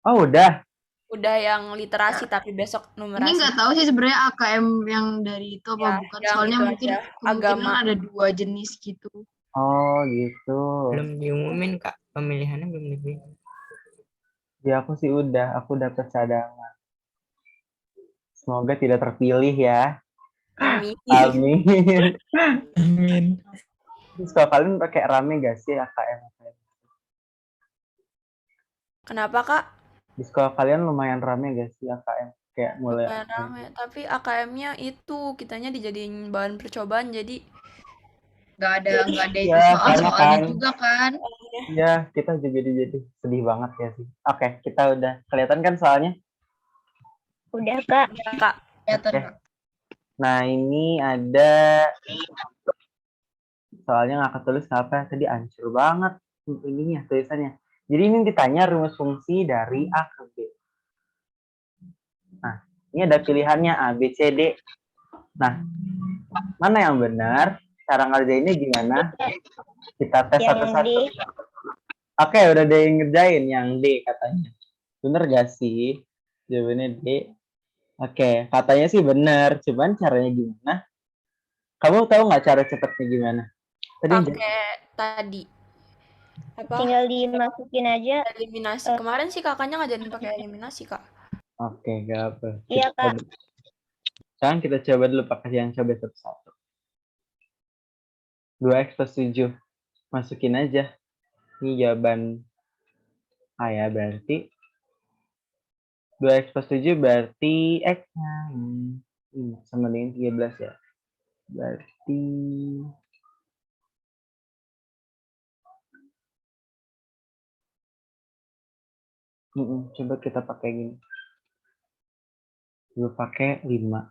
Oh, udah. Udah yang literasi tapi besok Ini numerasi. nggak tahu sih sebenarnya AKM yang dari itu apa Ya, bukan. yang Soalnya itu mungkin aja, kemungkinan agama. ada 2 jenis gitu. Oh, gitu. Belum diumumin Kak, pemilihannya belum diumumin. Ya aku sih udah, aku dapat cadangan. Semoga tidak terpilih ya. Amin. Amin. Amin. Terus kalau kalian pakai rame gak sih AKM? Kenapa, Kak? Di sekolah kalian lumayan rame gak sih AKM? Kayak mulai Lumayan rame. Tapi AKM-nya itu kitanya dijadiin bahan percobaan jadi Nggak ada itu ya, karena soal-soalnya kan, juga kan. ya kita juga jadi sedih banget ya sih. Oke, kita udah kelihatan kan soalnya. Udah, Kak. ya, Kak. Kelihatan, Oke. Kak. Nah ini ada soalnya nggak ketulis apa tadi hancur banget ininya tulisannya. Jadi ini ditanya rumus fungsi dari A ke B. Nah ini ada pilihannya A, B, C, D. Nah mana yang benar? Cara ngerjainnya gimana? Kita tes Yang satu-satu. D. Oke, udah ada yang ngerjain yang D katanya. Bener gak sih? Jawabannya D. Oke, katanya sih bener. Cuman caranya gimana? Kamu tahu nggak cara cepetnya gimana? Tadi Pakai tadi apa? Tinggal dimasukin aja. Eliminasi. Kemarin sih kakaknya ngajarin pakai eliminasi, Kak. Oke, gak apa. Iya, Kak. Sekarang kita coba dulu pakai yang coba satu-satu. 2x plus 7. Masukin aja. Ini jawaban A ya, berarti 2x plus 7 berarti x-nya sama dengan 13 ya. Berarti coba kita pakai gini. Coba pakai 5.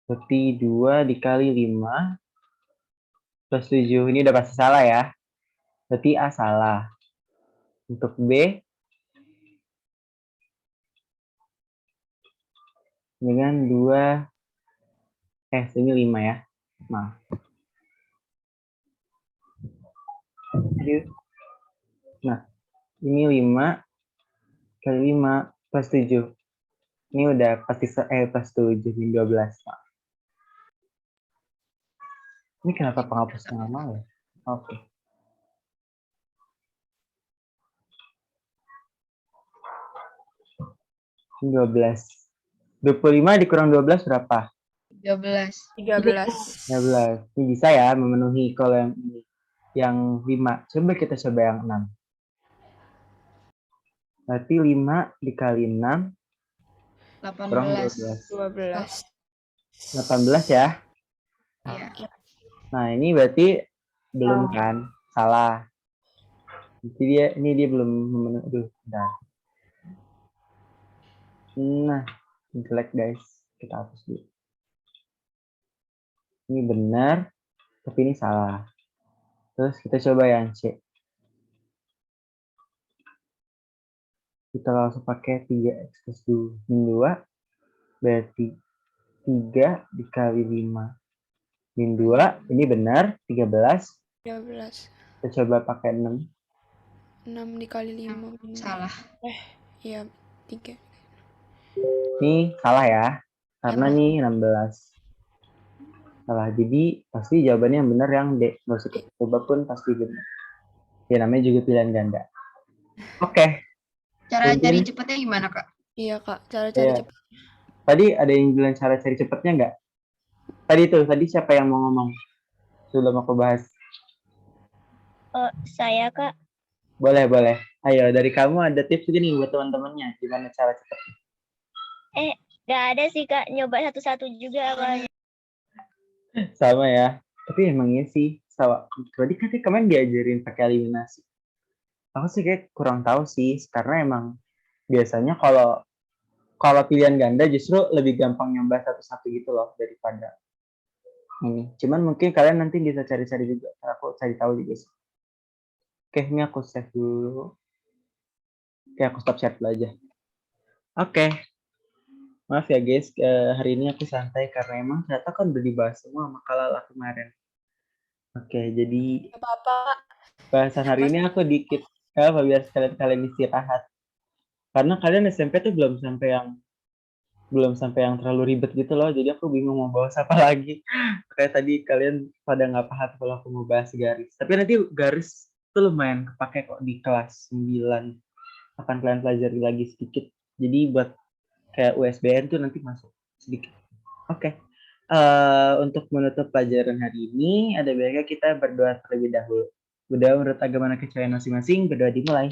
Berarti 2 dikali 5 plus 7. Ini udah pasti salah ya. Berarti A salah. Untuk B dengan 2 ini 5 ya. Maaf. Nah, ini 5 kali 5 plus 7. Ini udah pasti plus 7 ini 12. Maaf. Ini kenapa penghapusnya nggak mau ya? Oke. Ini 12. 25 dikurang 12 berapa? 13. 13. 12. Ini bisa ya memenuhi kalau yang ini. Yang 5. Coba kita coba yang 6. Berarti 5 dikali 6 kurang 18. 12. 18 ya. Iya. Nah, ini berarti belum kan? Salah. Jadi dia belum memenuhi. Aduh, bentar. Nah, jelek guys. Kita hapus dulu. Ini benar, tapi ini salah. Terus kita coba yang C. Kita langsung pakai 3x plus 2 berarti 3 dikali 5 min 2. Ini benar, 13. 13. Kita coba pakai 6. 6 dikali 5. Salah. Iya, 3. Ini salah ya. Karena nih 16. Salah, jadi pasti jawabannya yang benar yang D. Nggak usah coba pun pasti benar. Ya namanya juga pilihan ganda. Oke. Cara Mungkin- cari cepatnya gimana, Kak? Iya, Kak. Cara cari Iya. cepat. Tadi ada yang bilang cara cari cepatnya nggak? Tadi siapa yang mau ngomong? Sebelum aku bahas. Oh, saya Kak. Boleh. Ayo, dari kamu ada tips gini buat teman-temannya. Gimana cara cepat? Gak ada sih Kak, nyoba satu-satu juga awalnya. Sama ya. Tapi emangnya sih, sama. Berarti kan kemarin diajarin pakai eliminasi. Aku sih kayak kurang tahu sih, karena emang biasanya kalau pilihan ganda justru lebih gampang nyoba satu-satu gitu loh daripada ini. Cuman mungkin kalian nanti bisa cari-cari juga. Aku cari tahu juga sih. Oke, ini aku save dulu. Oke, aku stop share dulu aja. Oke. Maaf ya guys, hari ini aku santai karena emang ternyata kan udah dibahas semua sama Kalala kemarin. Oke, jadi Gak apa-apa. bahasan hari ini aku dikit biar kalian istirahat. Karena kalian SMP tuh belum sampai yang terlalu ribet gitu loh. Jadi aku bingung mau bahas apa lagi. Kayak tadi kalian pada nggak paham kalau aku mau bahas garis. Tapi nanti garis tuh lumayan kepake kok di kelas 9. Akan kalian pelajari lagi sedikit. Jadi buat kayak USBN tuh nanti masuk sedikit. Oke. Untuk menutup pelajaran hari ini, ada baiknya kita berdoa terlebih dahulu. Berdoa menurut agama dan kepercayaan masing-masing, berdoa dimulai.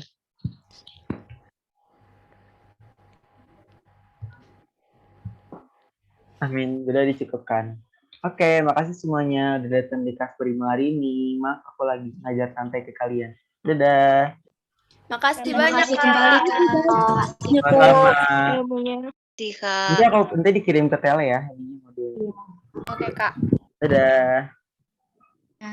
Amin, berdoa dicukupkan. Oke, makasih semuanya udah datang di kelas prima hari ini. Maaf aku lagi ngajar santai ke kalian. Dadah. Makasih Terima banyak, kasih Kak. kembali, Kak. Makasih, Sama-sama. Ilmunya. Kak. Nanti aku nanti dikirim ke tele ya. Ini modul. Oke, Kak. Dadah. Ya.